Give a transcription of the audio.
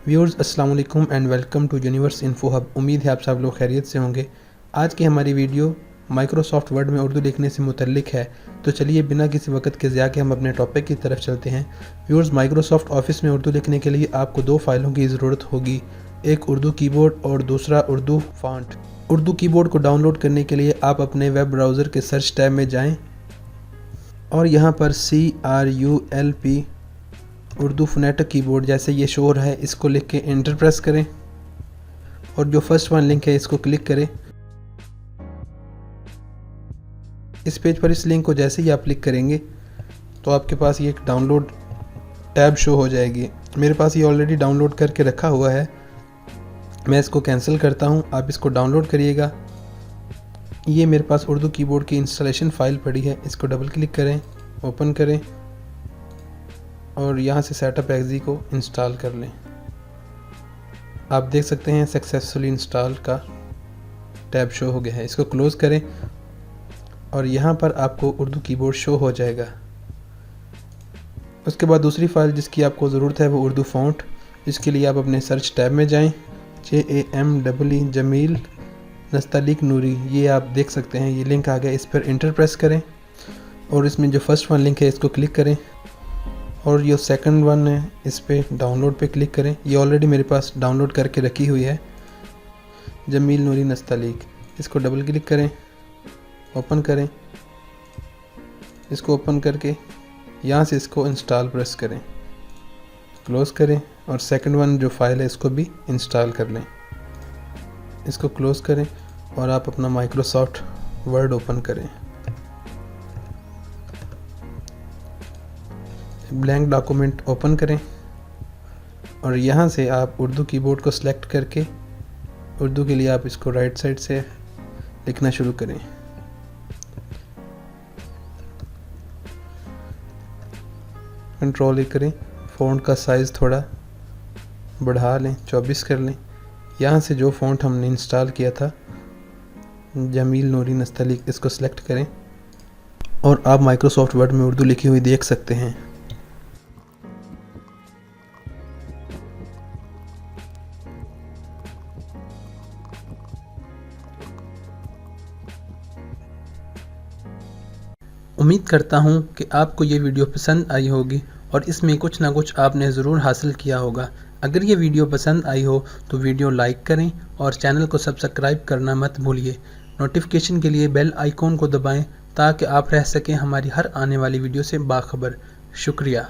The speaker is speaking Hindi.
व्यूअर्स अस्सलाम वालेकुम and welcome to universe info hub. उम्मीद है आप सब लोग खैरियत से होंगे। आज की हमारी वीडियो माइक्रोसॉफ्ट वर्ड में उर्दू लिखने से मुतल्लिक है। तो चलिए बिना किसी वक्त के ज़िया के हम अपने टॉपिक की तरफ चलते हैं। व्यूअर्स, माइक्रोसॉफ्ट ऑफिस में उर्दू लिखने के लिए आपको दो फाइलों की ज़रूरत होगी, एक उर्दू कीबोर्ड और दूसरा उर्दू फॉन्ट। उर्दू कीबोर्ड को डाउनलोड करने के लिए आप अपने वेब ब्राउज़र के सर्च टैब में जाएँ और यहाँ पर CRULP उर्दू फोनेटिक कीबोर्ड जैसे ये शो हो रहा है, इसको लिख के एंटर प्रेस करें और जो फर्स्ट वन लिंक है इसको क्लिक करें। इस पेज पर इस लिंक को जैसे ही आप क्लिक करेंगे तो आपके पास ये एक डाउनलोड टैब शो हो जाएगी। मेरे पास ये ऑलरेडी डाउनलोड करके रखा हुआ है, मैं इसको कैंसिल करता हूँ, आप इसको डाउनलोड करिएगा। ये मेरे पास उर्दू कीबोर्ड की इंस्टॉलेशन फ़ाइल पड़ी है, इसको डबल क्लिक करें, ओपन करें और यहाँ से सेटअप एक्जी को इंस्टॉल कर लें। आप देख सकते हैं सक्सेसफुली इंस्टॉल का टैब शो हो गया है। इसको क्लोज़ करें और यहाँ पर आपको उर्दू कीबोर्ड शो हो जाएगा। उसके बाद दूसरी फ़ाइल जिसकी आपको ज़रूरत है वो उर्दू फ़ॉन्ट। इसके लिए आप अपने सर्च टैब में जाएं, JAMEE जमील नस्तलीक नूरी, ये आप देख सकते हैं, ये लिंक आ गया। इस पर इंटर प्रेस करें और इसमें जो फर्स्ट वन लिंक है इसको क्लिक करें और ये सेकंड वन है इस पे डाउनलोड पे क्लिक करें। ये ऑलरेडी मेरे पास डाउनलोड करके रखी हुई है, जमील नूरी नस्तलीक। इसको डबल क्लिक करें, ओपन करें। इसको ओपन करके यहाँ से इसको इंस्टॉल प्रेस करें, क्लोज़ करें और सेकंड वन जो फाइल है इसको भी इंस्टॉल कर लें। इसको क्लोज़ करें और आप अपना माइक्रोसॉफ्ट वर्ड ओपन करें। ब्लैंक डॉक्यूमेंट ओपन करें और यहाँ से आप उर्दू कीबोर्ड को सिलेक्ट करके उर्दू के लिए आप इसको राइट साइड से लिखना शुरू करें। कंट्रोल करें, फ़ॉन्ट का साइज़ थोड़ा बढ़ा लें, 24 कर लें। यहाँ से जो फ़ॉन्ट हमने इंस्टॉल किया था जमील नूरी नस्तलीक, इसको सिलेक्ट करें और आप माइक्रोसॉफ्ट वर्ड में उर्दू लिखी हुई देख सकते हैं। उम्मीद करता हूँ कि आपको ये वीडियो पसंद आई होगी और इसमें कुछ ना कुछ आपने ज़रूर हासिल किया होगा। अगर ये वीडियो पसंद आई हो तो वीडियो लाइक करें और चैनल को सब्सक्राइब करना मत भूलिए। नोटिफिकेशन के लिए बेल आइकॉन को दबाएं ताकि आप रह सकें हमारी हर आने वाली वीडियो से बाखबर। शुक्रिया।